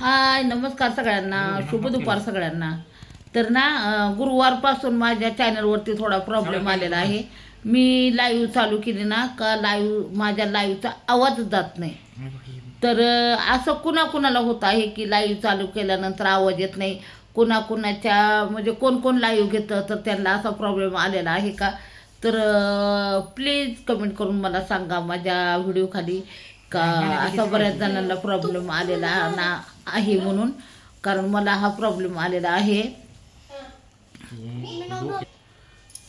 हाय नमस्कार सगळ्यांना, शुभ दुपार सगळ्यांना. तर ना गुरुवारपासून माझ्या चॅनलवरती थोडा प्रॉब्लेम आलेला आहे. मी लाईव्ह चालू केली ना का माझ्या लाईव्हचा आवाज जात नाही. तर असं कुणाकुणाला होत आहे की लाईव्ह चालू केल्यानंतर आवाज येत नाही. कुणाकुणाच्या म्हणजे कोण कोण लाईव्ह घेतं तर त्यांना असा प्रॉब्लेम आलेला आहे का. तर प्लीज कमेंट करून मला सांगा माझ्या व्हिडिओ खाली का असा बऱ्याच जणांना प्रॉब्लेम आलेला ना आहे म्हणून. कारण मला हा प्रॉब्लेम आलेला आहे.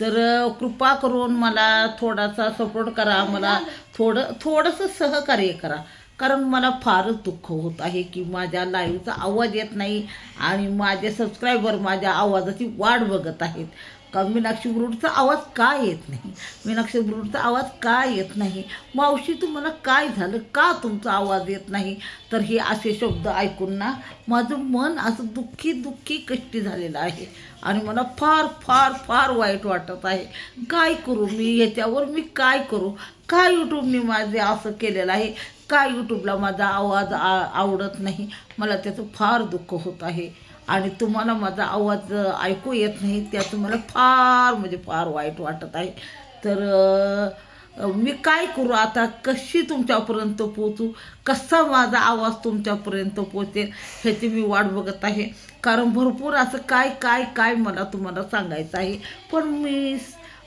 तर कृपा करून मला थोडासा सपोर्ट करा, मला थोडंसं सहकार्य करा. कारण मला फारच दुःख होत आहे की माझ्या लाईव्हचा आवाज येत नाही आणि माझे सबस्क्रायबर माझ्या आवाजाची वाट बघत आहेत का मीनाक्षी ब्रूडचा आवाज का येत नाही, मीनाक्षी ब्रूडचा आवाज का येत नाही, मावशी तुम्हाला काय झालं, का तुमचा आवाज येत नाही. तर हे असे शब्द ऐकून ना माझं मन असं दुःखी दुःखी कष्टी झालेलं आहे आणि मला फार फार फार वाईट वाटत आहे. काय करू मी ह्याच्यावर, मी काय करू. काय यूट्यूबने माझे असं केलेलं आहे, काय यूट्यूबला माझा आवाज आवडत नाही. मला त्याचं फार दुःख होत आहे आणि तुम्हाला माझा आवाज ऐकू येत नाही त्याचं मला फार म्हणजे फार वाईट वाटत आहे. तर मी काय करू आता, कशी तुमच्यापर्यंत पोचू, कसा माझा आवाज तुमच्यापर्यंत पोचेल ह्याची मी वाट बघत आहे. कारण भरपूर असं काय काय काय मला तुम्हाला सांगायचं आहे पण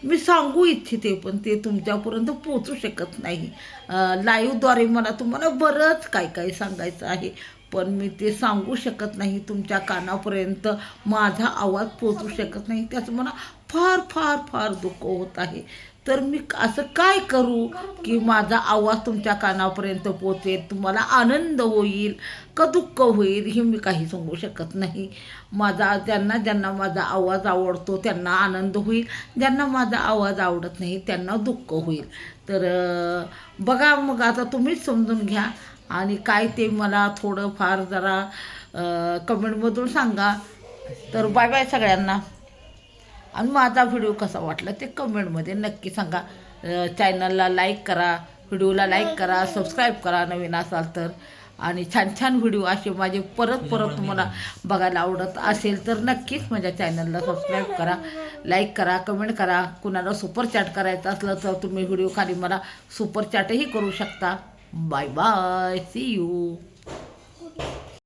मी सांगू इच्छिते पण ते तुमच्यापर्यंत पोचू शकत नाही. लाईव्हद्वारे मला तुम्हाला बरंच काय काय सांगायचं आहे पण मी ते सांगू शकत नाही. तुमच्या कानापर्यंत माझा आवाज पोचू शकत नाही त्याचं मला फार फार फार दुःख होत आहे. तर मी असं काय करू की माझा आवाज तुमच्या कानापर्यंत पोचेल, तुम्हाला आनंद होईल का दुःख होईल हे मी काही सांगू शकत नाही. ज्यांना ज्यांना माझा आवाज आवडतो त्यांना आनंद होईल, ज्यांना माझा आवाज आवडत नाही त्यांना दुःख होईल. तर बघा मग आता तुम्हीच समजून घ्या आणि काय ते मला थोडंफार जरा कमेंटमधून सांगा. तर बाय बाय सगळ्यांना आणि माझा व्हिडिओ कसा वाटला ते कमेंटमध्ये नक्की सांगा. चॅनलला लाईक करा, व्हिडिओला लाईक करा, सबस्क्राईब करा नवीन असाल तर. आणि छान छान व्हिडिओ असे माझे परत तुम्हाला बघायला आवडत असेल तर नक्कीच माझ्या चॅनलला सबस्क्राईब करा, लाईक करा, कमेंट करा. कुणाला सुपर चॅट करायचं असलं तर तुम्ही व्हिडिओ खाली मला सुपर चॅटही करू शकता. Bye bye, see you.